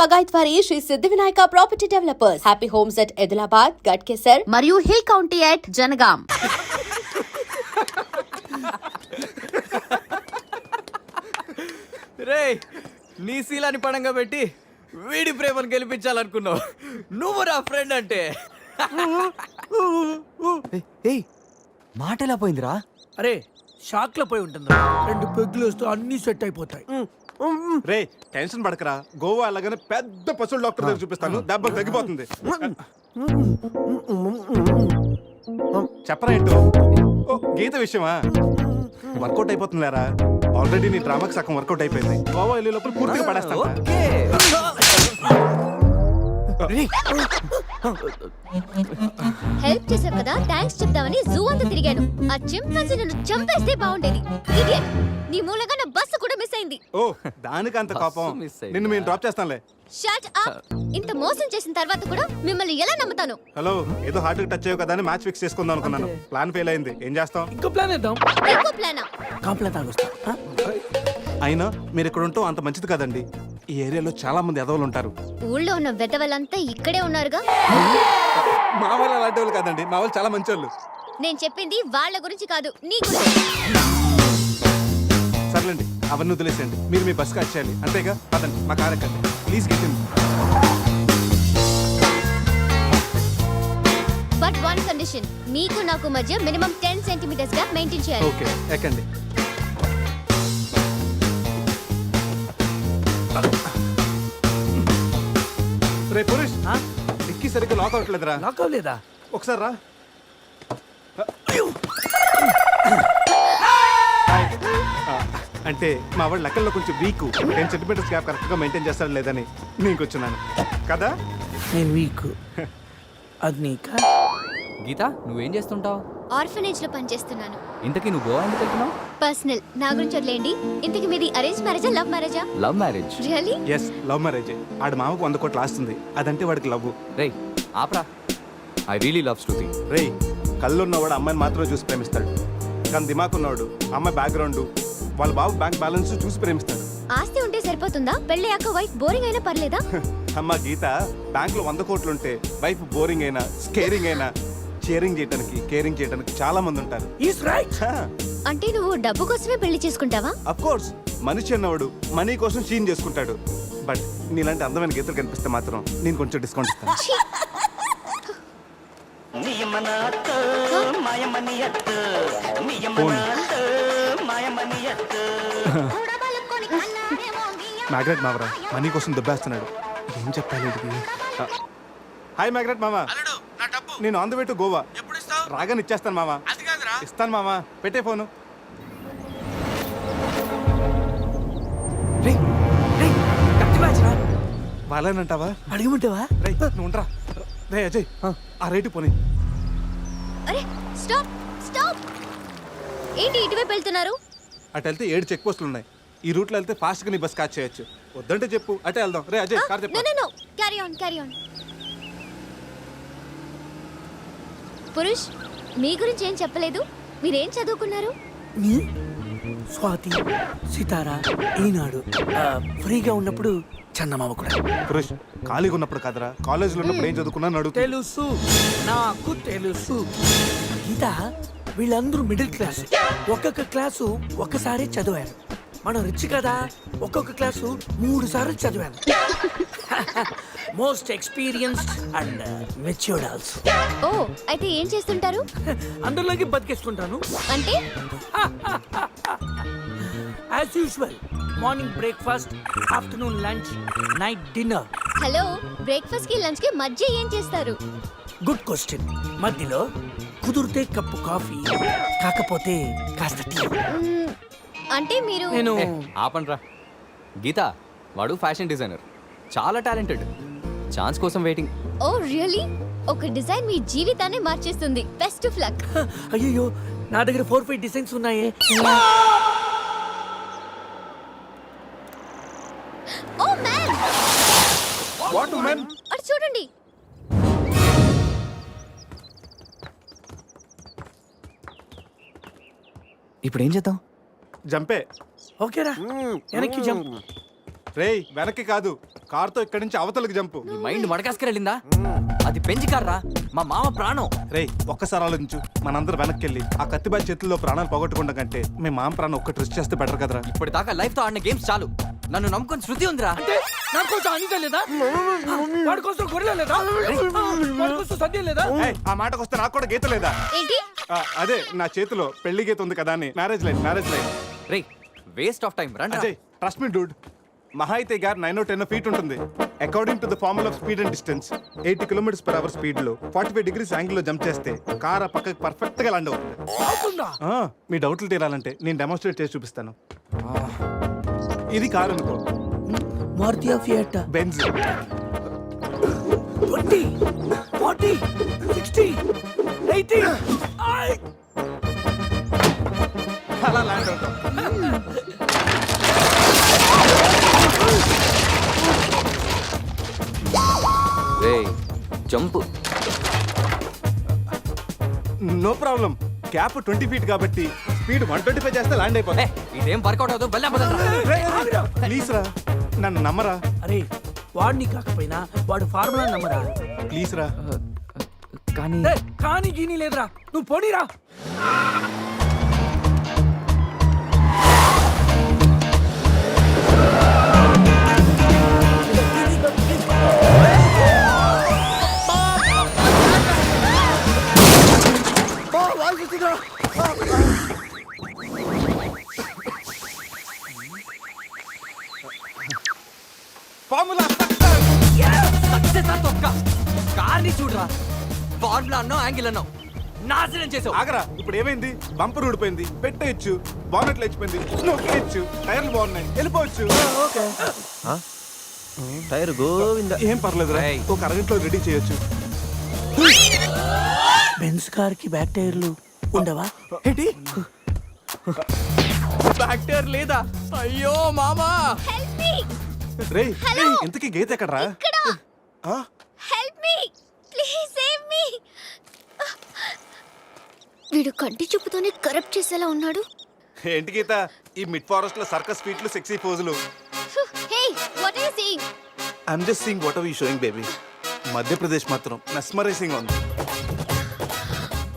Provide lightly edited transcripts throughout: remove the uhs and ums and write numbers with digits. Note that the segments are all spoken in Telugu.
బగాయత్ వారి శ్రీ సిద్ధి Vinayaka property developers. Happy homes at Edilabad, Ghatkesar మరియు హిల్ కౌంటీ అట్ జనగాం. రే నీ శీలాన్ని పడంగా పెట్టి వీడి ప్రేమను గెలిపించాలనుకున్నావు. నువ్వు నా ఫ్రెండ్ అంటే. ఏయ్ మాట ఎలా పోయిందిరా? అరే షాక్ లో పోయి ఉంటుంది. 2 పెగ్గులు వస్తూ అన్ని సెట్ అయిపోతాయి. రే టెన్షన్ పడకరా, గోవా అలాగనే పెద్ద పశువుల డాక్టర్ దగ్గర చూపిస్తాను, దెబ్బ తగ్గిపోతుంది. చెప్పరా ఏంటో? ఓ గీత విషయమా? వర్కౌట్ అయిపోతుందిలేరా, ఆల్రెడీ నీ డ్రామాకి సగం వర్కౌట్ అయిపోయింది. గోవా వెళ్ళే లోపల పూర్తిగా పడేస్తాను. హెల్ప్ చేశావు కదా, థ్యాంక్స్ చెప్దామని జూ అంతా తిరిగాను. ఆ చింపాంజీ నన్ను చంపేస్తే బాగుండేది. ఇడియట్, నీ మూలంగా నా బస్సు కూడా మిస్ అయింది. ఓ దానికి అంత కోపం? నిన్ను మేము డ్రాప్ చేస్తానులే. Shut up. ఇంత మోసం చేసిన తర్వాత కూడా మిమ్మల్ని ఎలా నమ్ముతాను? హలో, ఏదో హార్ట్ టచ్ అయ్యో కదా అని మ్యాచ్ ఫిక్స్ చేసుకుందాం అనుకున్నాను. ప్లాన్ ఫెయిల్ అయింది, ఏం చేస్తాం? ఇంకో ప్లాన్ వేద్దాం. ఇంకో ప్లానా? కాంప్లైంట్ తాగొస్తా. అయినా మీరు ఇక్కడ ఉంటాం అంత మంచిది కదండి. ఈ ఏరియాలో చాలా మంది ఎదవలు ఉంటారు. ఊళ్ళో ఉన్న వెధవలంతా ఇక్కడే ఉన్నారుగా. మా వాళ్ళు అలాంటి వాళ్ళు కాదండి, మా వాళ్ళు చాలా మంచి వాళ్ళు. నేను చెప్పింది వాళ్ళ గురించి కాదు, నీ గురించి. సర్లేండి, అవన్నీ వదిలేసేయండి. మీరు మీ బస్కి వచ్చేయాలి అంతేగా. పదండి, మా కార్ ఎక్కండి ప్లీజ్. గెట్టింది. బట్ వన్ కండిషన్, మీకు నాకు మధ్య మినిమం 10 సెంటీమీటర్స్ గ్యాప్ మెయింటైన్ చేయాలి. ఓకే ఎక్కండి. రే పురుష్, డిక్కీ సరిగ్గా లాక్ అవ్వట్లేదురా. లాక్ అవ్వలేదా? ఒకసారి రా. అంటే మా వాడు లెక్కల్లో కొంచెం వీక్, 10 సెంటీమీటర్స్ గ్యాప్ కరెక్ట్గా మెయింటైన్ చేస్తాడు లేదని నేను కూర్చున్నాను కదా. నేను వీక్, అది నీకా? గీత నువ్వేం చేస్తుంటావు? ఆర్ఫనేజ్ లో పనిచేస్తున్నాను. ఇంతకీ నువ్వు గోవా ఎందుకు వెళ్తున్నావు? పర్సనల్, నా గురించి వదిలేండి. ఇంతకి మీది అరేంజ్ మ్యారేజా, లవ్ మ్యారేజా? Love marriage. Really? Yes, love marriage. ఆడు మామకు 100 కోట్లు ఆస్తుంది, అదంటే వాడికి లవ్. రే ఆప్రా, ఐ రియలీ లవ్ శృతి. రే కళ్ళు ఉన్నవాడు అమ్మాయిని మాత్రమే చూసి ప్రేమిస్తాడు, కానీ దిమాక్ ఉన్నవాడు అమ్మాయి బ్యాక్గ్రౌండ్, వాళ్ళ బాబు బ్యాంక్ బ్యాలెన్స్ చూసి ప్రేమిస్తాడు. ఆస్తి ఉంటే సరిపోతుందా? పెళ్ళయ్యాక వైఫ్ బోరింగ్ అయినా పర్లేదా? అమ్మ గీత, బ్యాంక్ లో 100 కోట్లు ఉంటే వైఫ్ బోరింగ్ అయినా స్కేరింగ్ అయినా షేరింగ్ చేయడానికి కేరింగ్ చేయడానికి చాలా మంది ఉంటారు. Is right. అంటే నువ్వు డబ్బు కోసమే పెళ్లి చేసుకుంటావా? అఫ్ కోర్స్, మనిషి అన్నవాడు మనీ కోసం షీన్ చేసుకుంటాడు. బట్ నీలాంటి అందమైన గీతలు కనిపిస్తే మాత్రం నేను కొంచెం డిస్కౌంట్ ఇస్తాను. ఛీ! మ్యాగ్రెట్ మావరా మనీ కోసం దుబ్బేస్తున్నాడు, ఏం చెప్పాలి వీడికి? హాయ్ మ్యాగ్రెట్ మామ, నేను on the way to Goa. రాగానే ఇచ్చేస్తాను మామ. ఇస్తాను మామ, పెట్టే ఫోను. రే రే కత్తి మ్యాచ్ రా. వాళ్ళేనంటావా? అడిగమంటావా? రే నువ్వు ఉండరా. రే అజయ్, ఆ రేటు పోనీ. అరే స్టాప్ స్టాప్. ఏంటి ఇటువైపు వెళ్తున్నారు? అటు వెళ్తే 7 చెక్ పోస్టులు ఉన్నాయి. ఈ రూట్లో వెళ్తే ఫాస్ట్గా నీ బస్ క్యాచ్ చేయొచ్చు. వద్దంటే చెప్పు, అటే వెళ్దాం. రే అజయ్, కార్ చెప్పు. No carry on carry on. Purush, మీ గురించి ఏం చెప్పలేదు. మీరేం చదువుకున్నారు? స్వాతి, సితారా, ఈనాడు. ఫ్రీగా ఉన్నప్పుడు చందమామ కూడా. పురుష్, ఖాళీగా ఉన్నప్పుడు కదరా, కాలేజీలో ఉన్నప్పుడు ఏం చదువుకున్నాను అడుగు. తెలుసు, నాకు తెలుసు. గీత, వీళ్ళందరూ మిడిల్ క్లాస్. ఒక్కొక్క క్లాసు ఒక్కసారి చదివారు. మనం రిచ్ కదా, ఒక్కొక్క క్లాసు 3 సార్లు చదివాను. Most experienced and matured also. Oh, అయితే ఏం చేస్తుంటారు? అందరిలోకి బతికేస్తుంటాను. అంటే as usual, morning breakfast, afternoon lunch, night dinner. Hello, breakfast కి లంచ్ కి మధ్య ఏం చేస్తారు? Good question. మధ్యలో కుదిరితే కప్పు కాఫీ, కాకపోతే కాస్త టీ. అంటే మీరు నేను ఆపండ్రా. గీత వాడు ఫ్యాషన్ డిజైనర్, చాలా టాలెంటెడ్. ఛాన్స్ కోసం వెయిటింగ్. ఓ రియల్లీ? ఒక డిజైన్ మీ జీవితాన్ని మార్చేస్తుంది. Best of luck. అయ్యో, నా దగ్గర 4-5 డిజైన్స్ ఉన్నాయే. Oh man, what man? అటు చూడండి. ఇప్పుడు ఏం చేద్దాం? జంపే. ఓకేరా, వెనక్కి జంప్. రేయ్ వెనక్కి కాదు, కార్తో ఇక్కడి నుంచి అవతలకి జంపు. నీ మైండ్ మడకాసుకు వెళ్ళిందా? అది పెంచి కార్రా, మా మామ ప్రాణం. రేయ్ ఒక్కసారి ఆలోచించు, మనందరం వెనక్కి వెళ్ళి ఆ కత్తిబాయి చేతుల్లో ప్రాణాలు పోగొట్టుకుంటాం కంటే మీ మామ ప్రాణం ఒక్కటి రిస్క్ చేస్తే బెటర్ కదరా. ఇప్పటిదాకా లైఫ్ తో ఆడిన గేమ్స్ చాలు. నన్ను నమ్ముకొని శృతి ఉందిరా. అంటే నా కోసం అనిత లేదా? వాడి కోసం గొర్రె లేదా? వాడి కోసం సద్య లేదా? ఏయ్, ఆ మాటకు వస్తే నాకు కూడా గీత లేదా? ఏంటి అదే నా చేతిలో పెళ్లి గీత ఉంది కదా అని. Marriage line. Ray waste of time. రండి. అజయ్ ట్రస్ట్ మీ డూడ్, మహా అయితే గారు 9-10 ఫీట్ ఉంటుంది. According to the formula of speed and distance 80 km/h speed లో 45 degrees యాంగిల్ లో జంప్ చేస్తే కార్ ఆ పక్కకి పర్ఫెక్ట్ గా ల్యాండ్ అవుతుంది. అవుతుందా? మీ డౌట్లు తీరాలంటే నేను డెమోన్స్ట్రేట్ చేసి చూపిస్తాను. ఇది కార్ అనుకో, మారుతి ఫియట్ బెంజ్. 20 40 60 80 అలా ల్యాండ్ అవుతాం. రే jump. No problem, cap 20 feet కాబట్టి స్పీడ్ 125 చేస్తే ల్యాండ్ అయిపోతుంది. ఇదేం వర్కౌట్ అవుతుంది. ప్లీజ్ రా, నన్ను నమ్మరా అరే వాడిని కాకపోయినా వాడు ఫార్ములా నమ్మరా? ప్లీజ్ రా. కానీ కానీ గీని లేదురా, నువ్వు పోనీరా. ఫార్ములా సక్సెస్ ఆ తొక్క. కార్ని చూడరా, ఫార్ములా అన్నావు, యాంగిల్ అన్నావు, నాశనం చేసావు. ఆగరా, ఇప్పుడు ఏమైంది? బంపర్ ఊడిపోయింది, పెట్టేయచ్చు, బానెట్ లేచిపోయింది, నొక్కేయచ్చు, టైర్లు బాగున్నాయి, వెళ్ళిపోవచ్చు. టైర్ గోవింద. ఏం పర్లేదు రా, ఏయ్. ఒక అరగంటలో రెడీ చేయొచ్చు. బెంజ్ కార్ కి బ్యాక్ టైర్లు ఉండవా? ఏంటి? ఫ్యాక్టర్ లేదా? అయ్యో మామా. హెల్ప్ మీ రేయ్ ఇంతకీ గీత ఎక్కడరా? ఇక్కడ ఆ? Help me please save me. వీడు కంటి చూపుతోనే కరప్ట్ చేసేలా ఉన్నాడు. ఏంటి గీత ఈ మిడ్ ఫారెస్ట్ లో సర్కస్ ఫీట్లు, సెక్సీ పోజులు? Hey what are you saying? I'm just seeing what are you showing baby. Madhya Pradesh మాత్రం మెస్మరైజింగ్ ఉంది.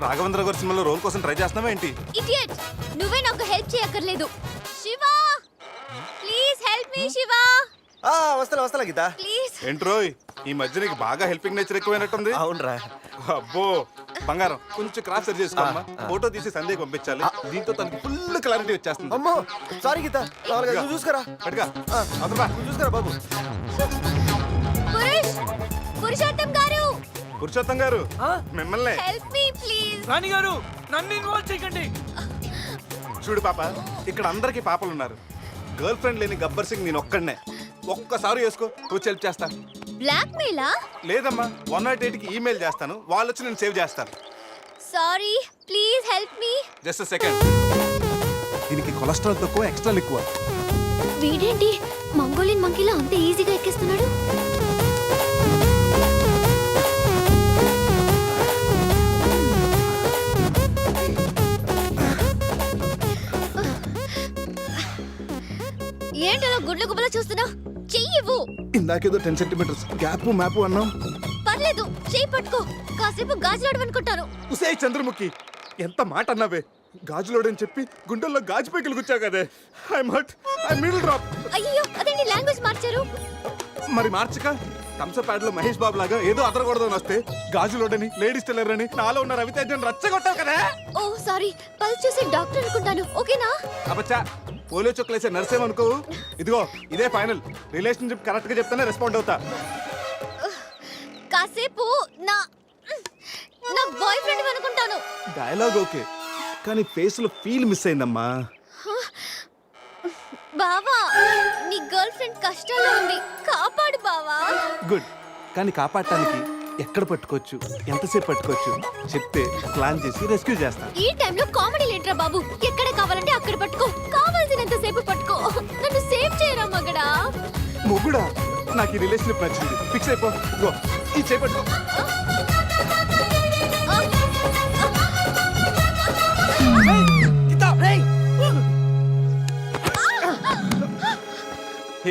రాఘవేంద్ర గారి సినిమాలో రోల్ కోసం ట్రై చేస్తున్నావా ఏంటి? ఇడియట్, నువ్వే నాకు హెల్ప్ చేయక్కర్లేదు. Shiva please help me. Shiva వస్తా గీత. ప్లీజ్. ఏంట్రోయ్ ఈ మధ్య నీకు బాగా హెల్పింగ్ నేచర్ ఎక్కువైనట్టుంది. అవునరా. అబ్బో బంగారం, కొంచెం క్రాస్ సెట్ చేసుకోమ్మా. ఫోటో తీసి సందేహం పంపించాలి, దీంతో తనకి ఫుల్ క్లారిటీ వచ్చేస్తుంది. అమ్మో సారీ గీత, నువ్వు చూసుకురా. పట్టుగా అదరా, నువ్వు చూసుకురా బాబు. పురుషోత్తం గారు, పురుషోత్తం గారు మిమ్మల్ని. Help me please. రాణి గారు నన్ను ఇన్వాల్వ్ చేయకండి. చూడు పాప, ఇక్కడ అందరికి పాపలు ఉన్నారు. గర్ల్ ఫ్రెండ్ లేని గబ్బర్ సింగ్ నేను ఒక్కడనే. ఒక్కసారి వేసుకో, కూర్చో హెల్ప్ చేస్తా. బ్లాక్ మెయిలా? లేదమ్మా, 108కి ఈమెయిల్ చేస్తాను, వాళ్ళు వచ్చి నేను సేవ్ చేస్తాను. Sorry please help me. Just second. దీనికి కొలెస్ట్రాల్ తక్కువ, ఎక్స్ట్రా ఎక్కువ. వీడేంటి మంగోలియన్ మంకీలా అంత ఈజీగా ఎక్కేస్తున్నాడు? ఏంటలా గుడ్ల గుబల చూస్తున్నా? చెయ్యివ్వు. ఇందాకేదో 10 centimeters గ్యాప్ మ్యాప్ అన్నాం. పర్లేదు, చెయ్యి పట్టుకో. కాసేపు గాజులాడు అనుకుంటాను. ఉసే చంద్రముఖి, ఎంత మాట అన్నావే. గాజులోడని చెప్పి గుండెల్లో గాజు పైకలు గుచ్చావు కదే. I'm hurt, I middle drop. అయ్యో అదేంటి లాంగ్వేజ్ మార్చారు? మరి మార్చక థమ్స్అప్ ప్యాడ్ లో మహేష్ బాబు లాగా ఏదో అదరకూడదని వస్తే గాజులోడని, లేడీస్ టైలర్ అని, నాలో ఉన్న రవితేజని రచ్చగొట్టావు కదా. ఓ సారీ, పల్స్ చూసి డాక్టర్ అనుకుంటాను. ఓకేనా? అబ్బచ్చా, పోలియో చుక్కలేసే నర్సేమనుకో. ఇదిగో ఇదే ఫైనల్. రిలేషన్షిప్ కరెక్ట్ గా చెప్తానే రెస్పాండ్ అవుతా. కాసేపు నా నా బాయ్ ఫ్రెండ్ అనుకుంటాను. డైలాగ్ ఓకే, కానీ ఫేస్ లో ఫీల్ మిస్ అయిందమ్మా. బావా, నీ గర్ల్ ఫ్రెండ్ కష్టాల్లో ఉంది, కాపాడు బావా. గుడ్, కానీ కాపాడటానికి ఎక్కడ పట్టుకోవచ్చు, ఎంతసేపు పట్టుకోవచ్చు చెప్తే ప్లాన్ చేసి రెస్క్యూ చేస్తాను. ఈ టైంలో కామెడీ లేట్రా బాబు. ఎక్కడ కావాలంటే అక్కడ పట్టుకో, కావాల్సినంత సేపు పట్టుకో. నన్ను సేవ్ చేయరా మగడా. మొగుడా, నాకు ఈ రిలేషన్షిప్ నచ్చింది. ఫిక్స్ అయిపో. గో, ఈ చేపట్టుకో.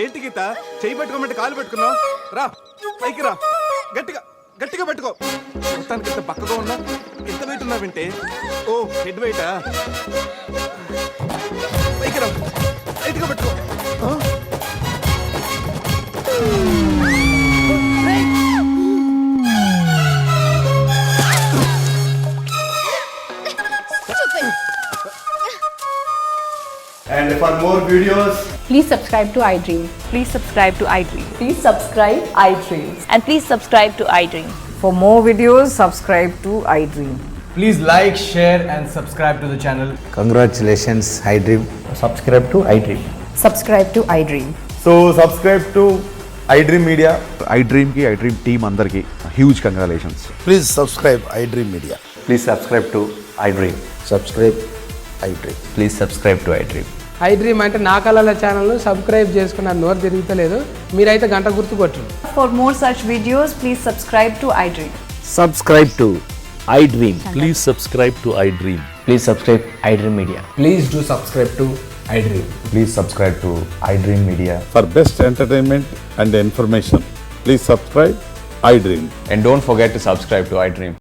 ఏంటి గీత చెయ్యి పట్టుకోమంటే కాలు పెట్టుకున్నావు రా పైకి రా గట్టిగా గట్టిగా పట్టుకో మొత్తానికి ఇంత పక్కగా ఉన్నా ఎంత వెయిట్ ఉన్నా వింటే ఓ హెడ్ వెయిటా పైకి రా గట్టిగా పట్టుకో ఆ? And for more videos, Please subscribe to iDream. Please subscribe to iDream. Please subscribe iDream. And please subscribe to iDream. For more videos, subscribe to iDream. please like, share, and subscribe to the channel. Congratulations, iDream. Subscribe to iDream. Subscribe to iDream. So, subscribe to iDream Media. iDream ki iDream team అందరికి huge congratulations. Please subscribe I dream media. Please subscribe to iDream. Subscribe I dream. Please subscribe to iDream. iDream అంటే నా కళల ఛానల్ సబ్స్క్రైబ్ చేసుకున్న నోరు తిరుగుతలేదు మీరైతే గంట గుర్తు కొట్టండి. For more such videos, please subscribe to iDream. Subscribe to iDream. Please subscribe to iDream. Please subscribe iDream Media. Please do subscribe to iDream. Please subscribe to iDream Media. For best entertainment and information, please subscribe iDream. And don't forget to subscribe to iDream.